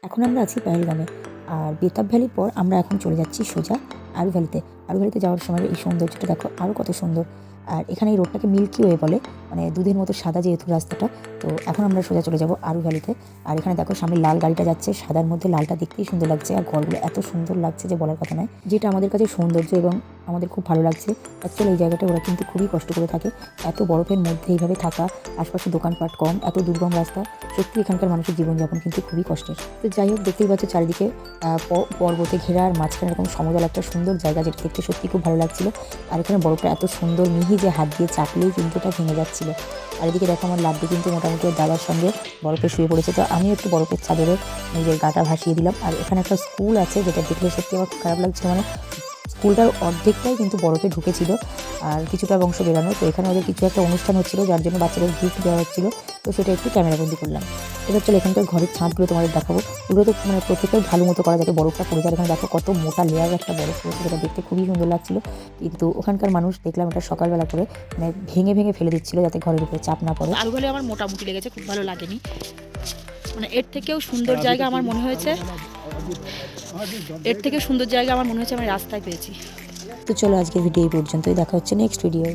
এখন আমরা আছি পেহেলগামে। আর বেতাব ভ্যালির পর আমরা এখন চলে যাচ্ছি সোজা আরু ভ্যালিতে। আরু ভ্যালিতে যাওয়ার সময় এই সৌন্দর্যটা দেখো আরও কত সুন্দর। আর এখানে এই রোডটাকে মিল্কি ওয়ে বলে, মানে দুধের মতো সাদা যেহেতু রাস্তাটা। তো এখন আমরা সোজা চলে যাব আরু ভ্যালিতে। আর এখানে দেখো সামনে লাল গাড়িটা যাচ্ছে, সাদার মধ্যে লালটা দেখতেই সুন্দর লাগছে। আর ঘরগুলো এত সুন্দর লাগছে যে বলার কথা নয়, যেটা আমাদের কাছে সৌন্দর্য এবং আমাদের খুব ভালো লাগছে। অ্যাকচুয়ালি এই জায়গাটা ওরা কিন্তু খুবই কষ্ট করে থাকে, এত বরফের মধ্যে এইভাবে থাকা, আশপাশে দোকানপাট কম, এত দুর্গম রাস্তা। সত্যি এখানকার মানুষের জীবনযাপন কিন্তু খুবই কষ্টের। তো যাই হোক, দেখতেই পাচ্ছ চারিদিকে পর্বতে ঘেরা, আর মাঝখানে এরকম সমতল একটা সুন্দর জায়গা, যেটা দেখতে সত্যি খুব ভালো লাগছিল। আর এখানে বরফটা এত সুন্দর মিহি যে হাত দিয়ে চাপলেই কিন্তু এটা ভেঙে যাচ্ছিল। আর এদিকে দেখো আমার লাড্ডু কিন্তু মোটামুটি ওর দাদার সঙ্গে বরফে শুয়ে পড়েছে। তো আমিও একটু বরফের চাদরে নিজের গাটা ভাসিয়ে দিলাম। আর এখানে একটা স্কুল আছে, যেটা দেখলে সত্যি আমার খুব খারাপ লাগছিল। মানে স্কুলটার অর্ধেকটাই কিন্তু বরফে ঢুকেছিল, আর কিছুটা অংশ বেরানো। তো এখানে ওদের কিছু একটা অনুষ্ঠান হচ্ছিল, যার জন্য বাচ্চাদের গিফট দেওয়া হচ্ছিল। তো সেটা একটু ক্যামেরাবন্দি করলাম। এবার চলো এখানকার ঘরের ছাদগুলো তোমাদের দেখাবো। ওগুলো তো মানে প্রত্যেকটাই ভালো মতো করা, যাতে বরফটা পড়ে যায়। এখানে দেখো কত মোটা লেয়ার একটা বরফ পড়েছে, যেটা দেখতে খুবই সুন্দর লাগছিল। কিন্তু ওখানকার মানুষ দেখলাম এটা সকালবেলা করে মানে ভেঙে ভেঙে ফেলে দিচ্ছিল, যাতে ঘরের উপরে চাপ না পড়ে। আলু ভালি আমার মোটামুটি লেগেছে, খুব ভালো লাগেনি। মানে এর থেকেও সুন্দর জায়গা আমার মনে হয়েছে, আমার রাস্তায় পেয়েছি। তো চলো আজকের ভিডিও এই পর্যন্তই, দেখা হচ্ছে নেক্সট ভিডিও।